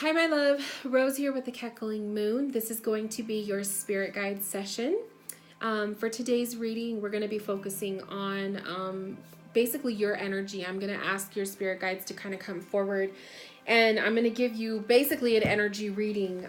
Hi, my love. Rose here with the Cackling Moon. This is going to be your spirit guide session. For today's reading, we're going to be focusing on basically your energy. I'm going to ask your spirit guides to kind of come forward, and I'm going to give you basically an energy reading.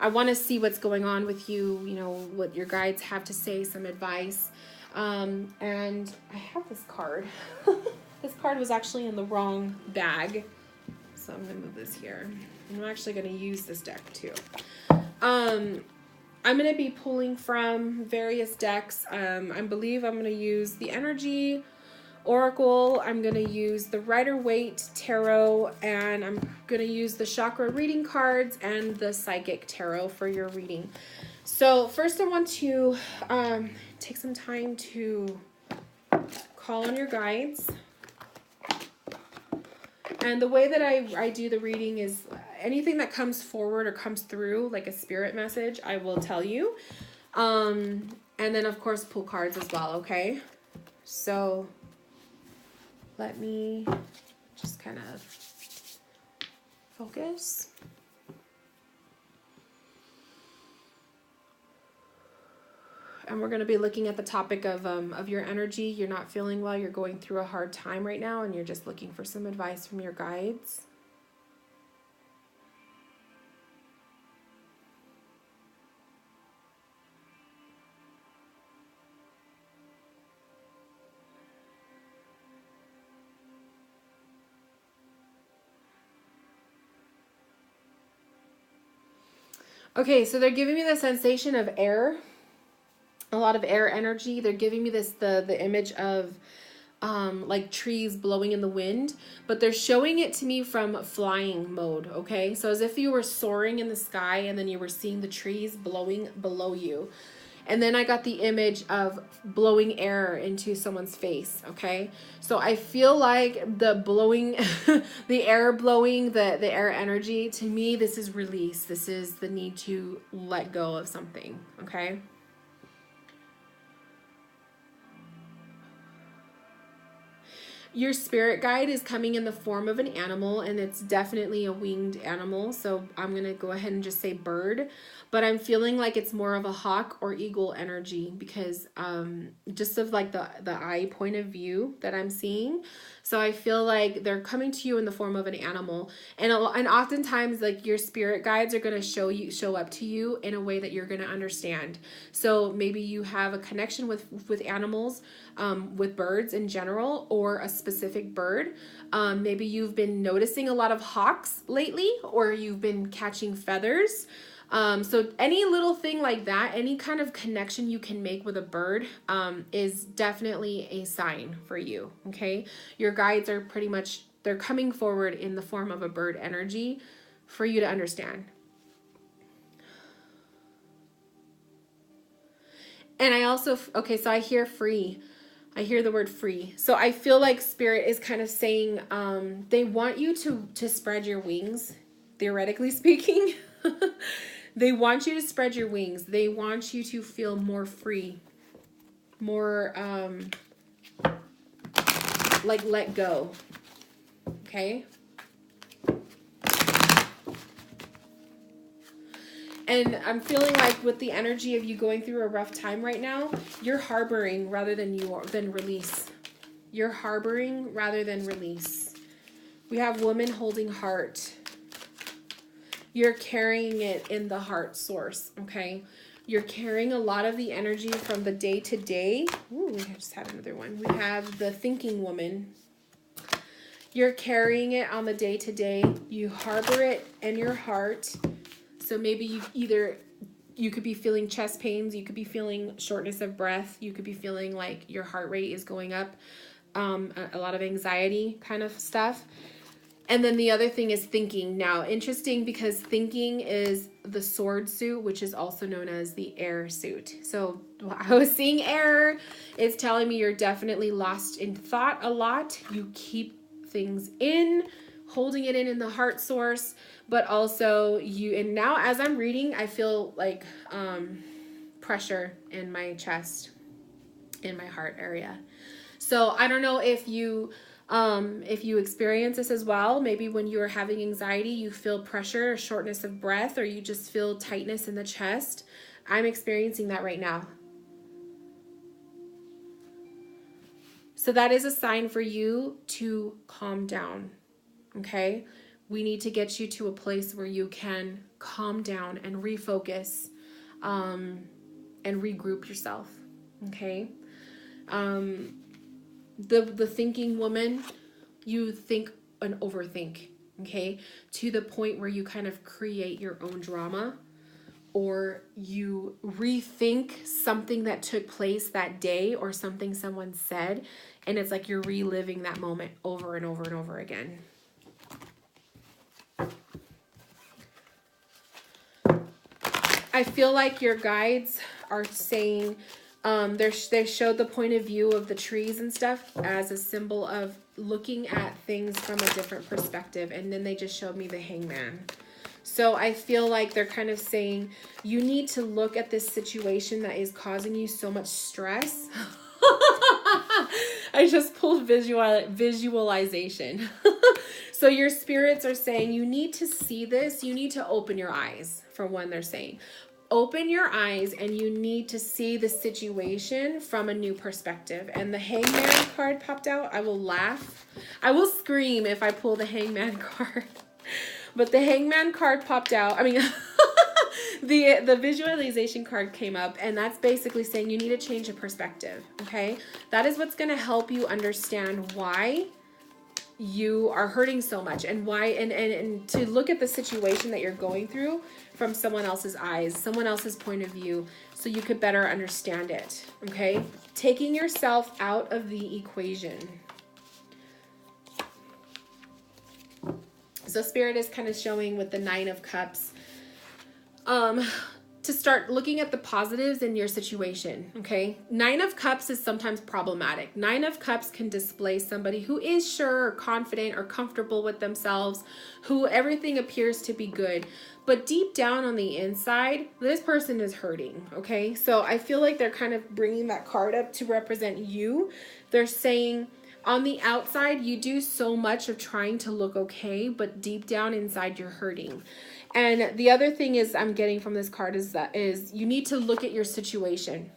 I want to see what's going on with you, you know, what your guides have to say, some advice. And I have this card. This card was actually in the wrong bag. So I'm going to move this here. I'm actually going to use this deck too. I'm going to be pulling from various decks. I believe I'm going to use the Energy Oracle. I'm going to use the Rider Waite Tarot. And I'm going to use the Chakra reading cards and the Psychic Tarot for your reading. So first I want to take some time to call on your guides. And the way that I do the reading is anything that comes forward or comes through, like a spirit message, I will tell you. And then, of course, pull cards as well, okay? So let me just kind of focus. And we're going to be looking at the topic of your energy. You're not feeling well. You're going through a hard time right now, and you're just looking for some advice from your guides. Okay, so they're giving me the sensation of air. A lot of air energy. They're giving me the image of like trees blowing in the wind, but they're showing it to me from flying mode, okay? So as if you were soaring in the sky and then you were seeing the trees blowing below you. And then I got the image of blowing air into someone's face, okay? So I feel like the blowing, the air blowing, the air energy, to me, this is release. This is the need to let go of something, okay? Your spirit guide is coming in the form of an animal, and it's definitely a winged animal. So I'm going to go ahead and just say bird, but I'm feeling like it's more of a hawk or eagle energy because just of like the eye point of view that I'm seeing. So I feel like they're coming to you in the form of an animal, and oftentimes like your spirit guides are going to show up to you in a way that you're going to understand. So maybe you have a connection with animals, with birds in general, or a specific bird. Maybe you've been noticing a lot of hawks lately, or you've been catching feathers. So any little thing like that, any kind of connection you can make with a bird is definitely a sign for you, okay? Your guides are pretty much, they're coming forward in the form of a bird energy for you to understand. And I also, okay, so I hear free. I hear the word free. So I feel like spirit is kind of saying they want you to spread your wings, theoretically speaking. They want you to spread your wings. They want you to feel more free, more like let go. Okay? And I'm feeling like with the energy of you going through a rough time right now, you're harboring rather than release. You're harboring rather than release. We have woman holding heart. You're carrying it in the heart source, okay? You're carrying a lot of the energy from the day to day. Ooh, we just had another one. We have the thinking woman. You're carrying it on the day to day. You harbor it in your heart. So maybe you could be feeling chest pains. You could be feeling shortness of breath. You could be feeling like your heart rate is going up. A lot of anxiety kind of stuff. And then the other thing is thinking. Now, interesting because thinking is the sword suit, which is also known as the air suit. So I was seeing air. It's telling me you're definitely lost in thought a lot. You keep things in, holding it in the heart source, but also and now as I'm reading, I feel like pressure in my chest, in my heart area. So I don't know if you If you experience this as well, maybe when you are having anxiety, you feel pressure or shortness of breath, or you just feel tightness in the chest. I'm experiencing that right now. So that is a sign for you to calm down, okay? We need to get you to a place where you can calm down and refocus and regroup yourself, okay? The thinking woman, you think and overthink, okay? To the point where you kind of create your own drama, or you rethink something that took place that day or something someone said, and it's like you're reliving that moment over and over and over again. I feel like your guides are saying, they showed the point of view of the trees and stuff as a symbol of looking at things from a different perspective, and then they just showed me the hangman. So I feel like they're kind of saying you need to look at this situation that is causing you so much stress. I just pulled visualization. So your spirits are saying you need to see this. You need to open your eyes, for one, they're saying. Open your eyes and you need to see the situation from a new perspective. And the hangman card popped out. I will laugh. I will scream if I pull the hangman card. But the hangman card popped out. I mean, the visualization card came up, and that's basically saying you need to change your perspective, okay? That is what's going to help you understand why you are hurting so much, and why, and to look at the situation that you're going through from someone else's eyes, someone else's point of view, so you could better understand it, okay? Taking yourself out of the equation. So Spirit is kind of showing with the 9 of Cups, to start looking at the positives in your situation, okay? 9 of Cups is sometimes problematic. 9 of Cups can display somebody who is sure or confident or comfortable with themselves, who everything appears to be good. But deep down on the inside, this person is hurting, okay? So I feel like they're kind of bringing that card up to represent you. They're saying, on the outside, you do so much of trying to look okay, but deep down inside, you're hurting. And the other thing is I'm getting from this card is you need to look at your situation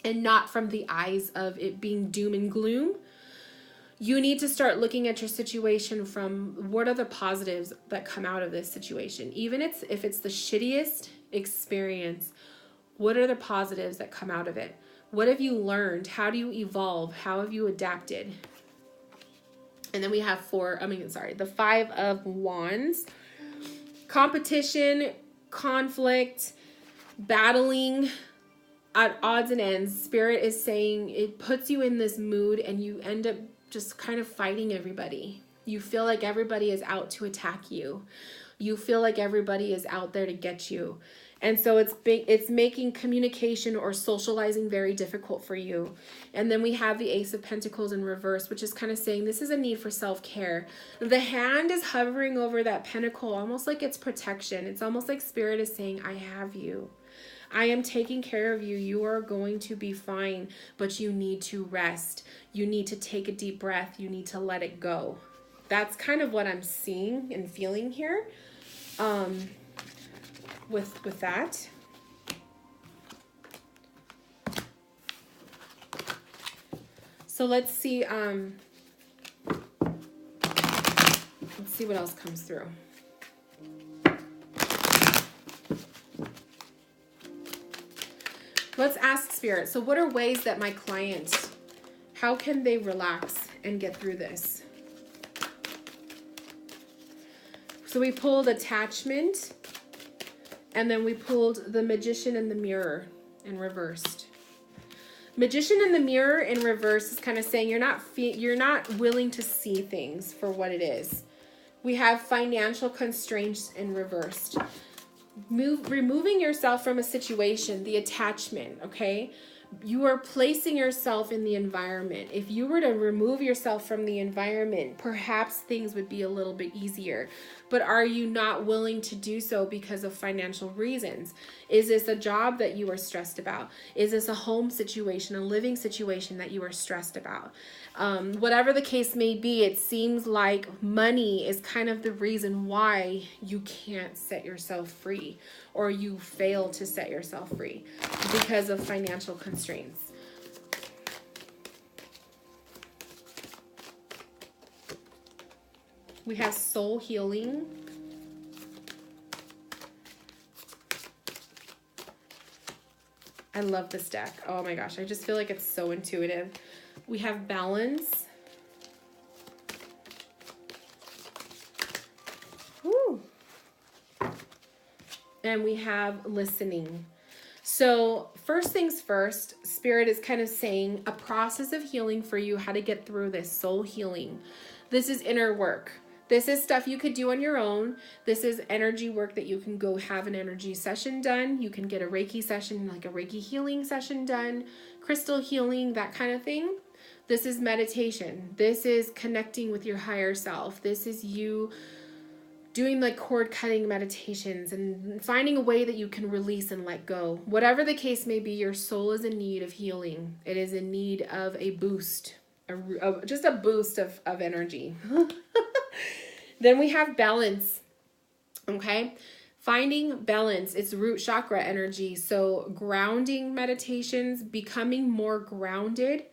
and not from the eyes of it being doom and gloom. You need to start looking at your situation from what are the positives that come out of this situation. Even if it's the shittiest experience, what are the positives that come out of it? What have you learned? How do you evolve? How have you adapted? And then we have the 5 of Wands. Competition, conflict, battling at odds and ends. Spirit is saying it puts you in this mood and you end up just kind of fighting everybody. You feel like everybody is out to attack you. You feel like everybody is out there to get you. And so it's making communication or socializing very difficult for you. And then we have the Ace of Pentacles in reverse, which is kind of saying this is a need for self-care. The hand is hovering over that pentacle, almost like it's protection. It's almost like Spirit is saying, I have you. I am taking care of you. You are going to be fine, but you need to rest. You need to take a deep breath. You need to let it go. That's kind of what I'm seeing and feeling here. With that. So let's see what else comes through. Let's ask Spirit. So what are ways that my client, how can they relax and get through this? So we pulled attachment. And then we pulled the Magician and the Mirror in reversed. Magician and the Mirror in reverse is kind of saying you're not willing to see things for what it is. We have financial constraints in reversed. Removing yourself from a situation, the attachment, okay? You are placing yourself in the environment. If you were to remove yourself from the environment, perhaps things would be a little bit easier. But are you not willing to do so because of financial reasons? Is this a job that you are stressed about? Is this a home situation, a living situation that you are stressed about? Whatever the case may be, it seems like money is kind of the reason why you can't set yourself free, or you fail to set yourself free because of financial constraints. We have soul healing. I love this deck. Oh my gosh, I just feel like it's so intuitive. We have balance. Woo. And we have listening. So first things first, Spirit is kind of saying a process of healing for you, how to get through this soul healing. This is inner work. This is stuff you could do on your own. This is energy work that you can go have an energy session done. You can get a Reiki session, like a Reiki healing session done, crystal healing, that kind of thing. This is meditation. This is connecting with your higher self. This is you doing like cord cutting meditations and finding a way that you can release and let go. Whatever the case may be, your soul is in need of healing. It is in need of a boost, just a boost of energy. Then we have balance. Okay. Finding balance, it's root chakra energy. So grounding meditations, becoming more grounded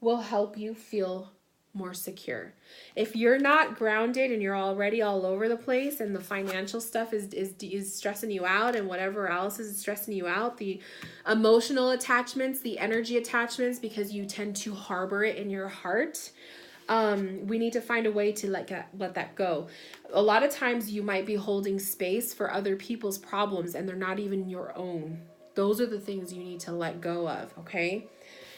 will help you feel more secure. If you're not grounded and you're already all over the place and the financial stuff is stressing you out and whatever else is stressing you out, the emotional attachments, the energy attachments, because you tend to harbor it in your heart, we need to find a way to let that go. A lot of times you might be holding space for other people's problems and they're not even your own. Those are the things you need to let go of, okay?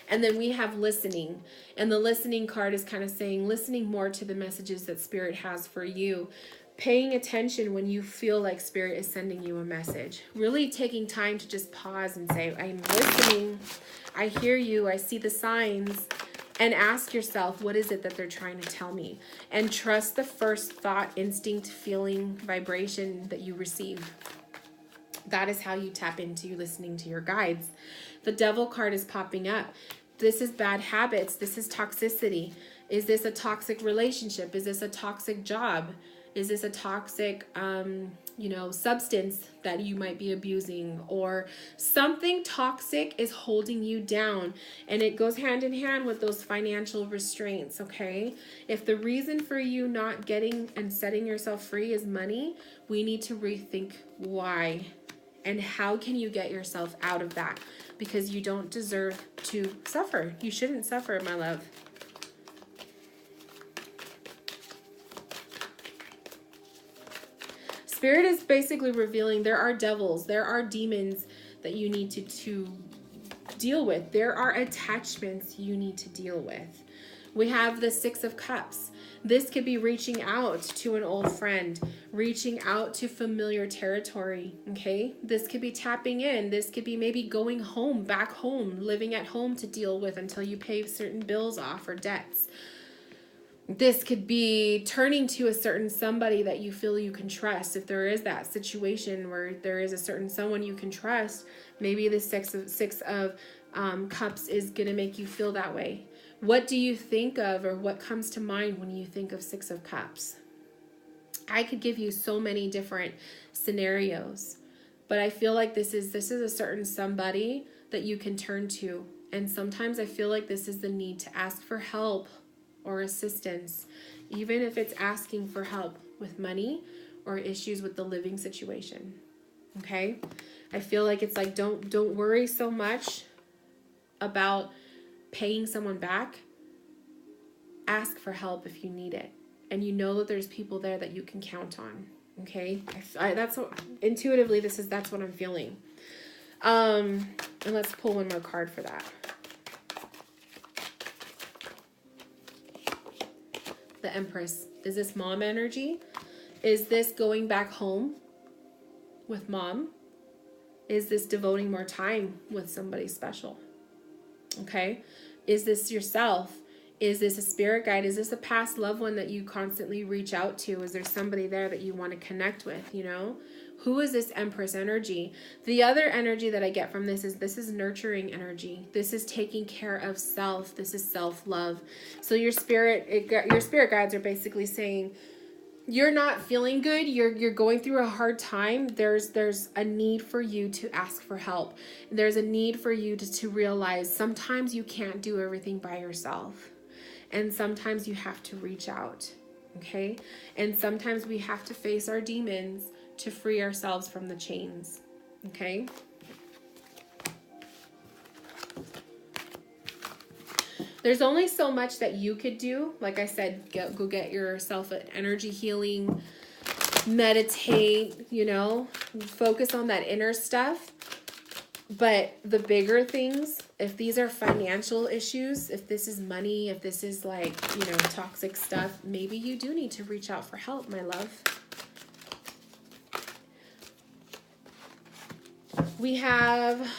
And then we have listening. And the listening card is kind of saying listening more to the messages that Spirit has for you. Paying attention when you feel like Spirit is sending you a message. Really taking time to just pause and say, I'm listening. I hear you. I see the signs. And ask yourself, what is it that they're trying to tell me? And trust the first thought, instinct, feeling, vibration that you receive. That is how you tap into listening to your guides. The Devil card is popping up. This is bad habits. This is toxicity. Is this a toxic relationship? Is this a toxic job? Is this a toxic, substance that you might be abusing? Or something toxic is holding you down. And it goes hand in hand with those financial restraints, okay? If the reason for you not getting and setting yourself free is money, we need to rethink why. And how can you get yourself out of that? Because you don't deserve to suffer. You shouldn't suffer, my love. Spirit is basically revealing there are devils, there are demons that you need to deal with. There are attachments you need to deal with. We have the Six of Cups. This could be reaching out to an old friend, reaching out to familiar territory, okay? This could be tapping in. This could be maybe going home, back home, living at home to deal with until you pay certain bills off or debts. This could be turning to a certain somebody that you feel you can trust. If there is that situation where there is a certain someone you can trust, maybe the Six of Cups is going to make you feel that way. What do you think of, or what comes to mind when you think of Six of Cups? I could give you so many different scenarios, but I feel like this is a certain somebody that you can turn to. And sometimes I feel like this is the need to ask for help or assistance, even if it's asking for help with money or issues with the living situation. Okay? I feel like it's like, don't worry so much about paying someone back. Ask for help if you need it. And you know that there's people there that you can count on. Okay? That's what, intuitively, that's what I'm feeling. And let's pull one more card for that. The Empress. Is this mom energy? Is this going back home with mom? Is this devoting more time with somebody special? Okay? Is this yourself? Is this a spirit guide? Is this a past loved one that you constantly reach out to? Is there somebody there that you want to connect with, you know? Who is this Empress energy? The other energy that I get from this is nurturing energy. This is taking care of self. This is self-love. So your spirit guides are basically saying, you're not feeling good, you're going through a hard time, there's a need for you to ask for help. There's a need for you to realize sometimes you can't do everything by yourself. And sometimes you have to reach out. Okay? And sometimes we have to face our demons to free ourselves from the chains. Okay? There's only so much that you could do. Like I said, go get yourself an energy healing, meditate, you know, focus on that inner stuff. But the bigger things, if these are financial issues, if this is money, if this is like, you know, toxic stuff, maybe you do need to reach out for help, my love. We have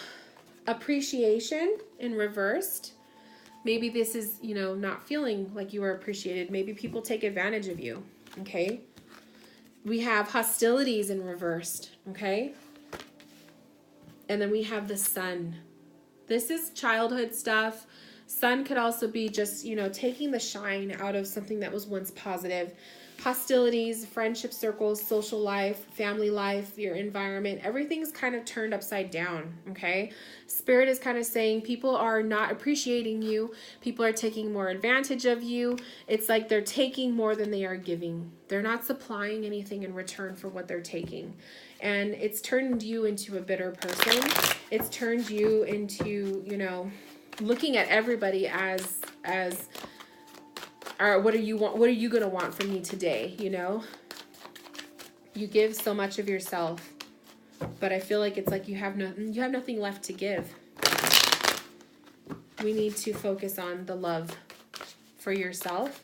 appreciation in reversed. Maybe this is, you know, not feeling like you are appreciated. Maybe people take advantage of you, okay? We have hostilities in reversed, okay? And then we have the sun. This is childhood stuff. Sun could also be just, you know, taking the shine out of something that was once positive. Hostilities, friendship circles, social life, family life, your environment, everything's kind of turned upside down, okay? Spirit is kind of saying people are not appreciating you. People are taking more advantage of you. It's like they're taking more than they are giving. They're not supplying anything in return for what they're taking. And it's turned you into a bitter person. It's turned you into, you know, looking at everybody as or what do you want? What are you going to want from me today? You know, you give so much of yourself, but I feel like it's like you have nothing left to give. We need to focus on the love for yourself,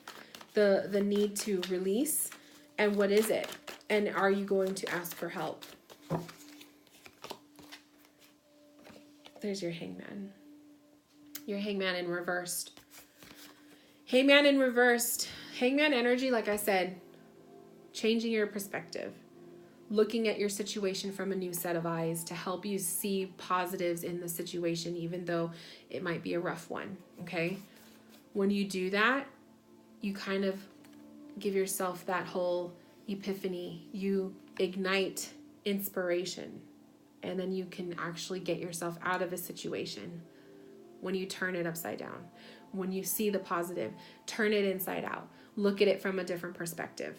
the need to release, and what is it? And are you going to ask for help? There's your hangman. Your hangman in reversed. Hangman in reversed. Hangman energy, like I said, changing your perspective. Looking at your situation from a new set of eyes to help you see positives in the situation, even though it might be a rough one, okay? When you do that, you kind of give yourself that whole epiphany. You ignite inspiration, and then you can actually get yourself out of a situation when you turn it upside down. When you see the positive, turn it inside out. Look at it from a different perspective.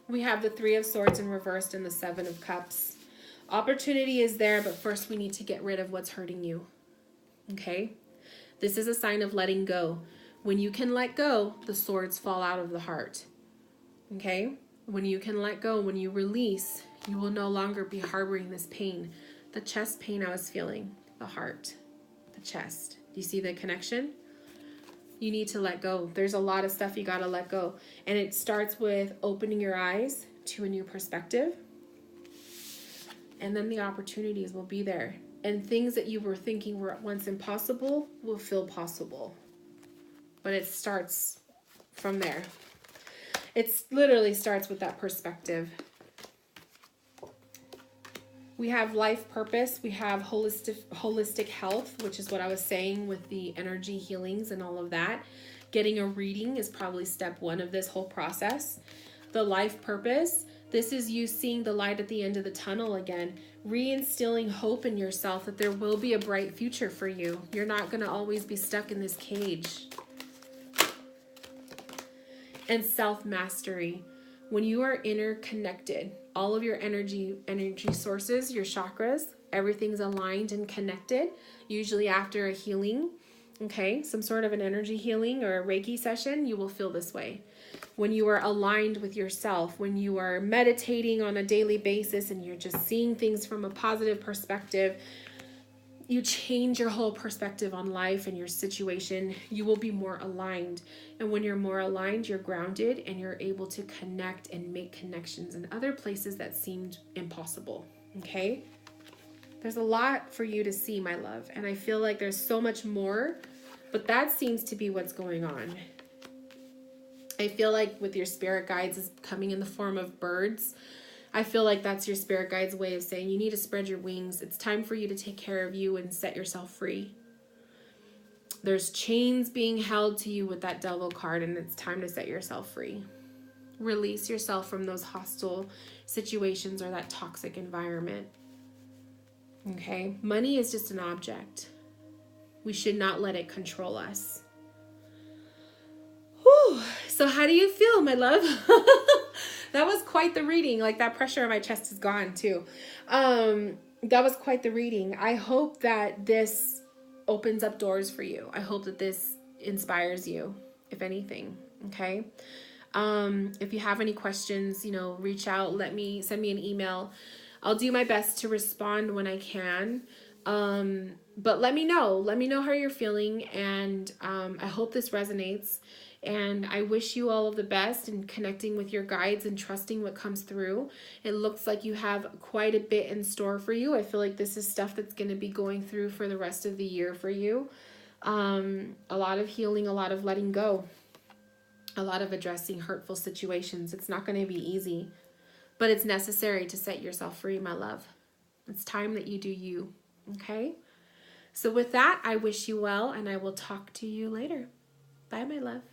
We have the Three of Swords in reversed and the Seven of Cups. Opportunity is there, but first we need to get rid of what's hurting you. Okay? This is a sign of letting go. When you can let go, the swords fall out of the heart. Okay? When you can let go, when you release, you will no longer be harboring this pain. The chest pain I was feeling, the heart, the chest. Do you see the connection? You need to let go. There's a lot of stuff you got to let go. And it starts with opening your eyes to a new perspective. And then the opportunities will be there. And things that you were thinking were once impossible will feel possible. But it starts from there. It literally starts with that perspective. We have life purpose. We have holistic health, which is what I was saying with the energy healings and all of that. Getting a reading is probably step one of this whole process. The life purpose, this is you seeing the light at the end of the tunnel again, reinstilling hope in yourself that there will be a bright future for you. You're not going to always be stuck in this cage. And self-mastery. When you are interconnected, all of your energy sources, your chakras, everything's aligned and connected, usually after a healing, okay, some sort of an energy healing or a Reiki session, you will feel this way. When you are aligned with yourself, when you are meditating on a daily basis and you're just seeing things from a positive perspective, you change your whole perspective on life and your situation. You will be more aligned. And when you're more aligned, you're grounded and you're able to connect and make connections in other places that seemed impossible. Okay? There's a lot for you to see, my love. And I feel like there's so much more, but that seems to be what's going on. I feel like with your spirit guides is coming in the form of birds. I feel like that's your spirit guide's way of saying you need to spread your wings. It's time for you to take care of you and set yourself free. There's chains being held to you with that devil card, and it's time to set yourself free. Release yourself from those hostile situations or that toxic environment. Okay? Money is just an object. We should not let it control us. Whew. So how do you feel, my love? That was quite the reading. Like, that pressure on my chest is gone too. That was quite the reading. I hope that this opens up doors for you. I hope that this inspires you, if anything. Okay. If you have any questions, reach out, send me an email. I'll do my best to respond when I can. But let me know how you're feeling. And, I hope this resonates, and I wish you all of the best in connecting with your guides and trusting what comes through. It looks like you have quite a bit in store for you. I feel like this is stuff that's going to be going through for the rest of the year for you. A lot of healing, a lot of letting go, a lot of addressing hurtful situations. It's not going to be easy, but it's necessary to set yourself free, my love. It's time that you do you. Okay? So with that, I wish you well, and I will talk to you later. Bye, my love.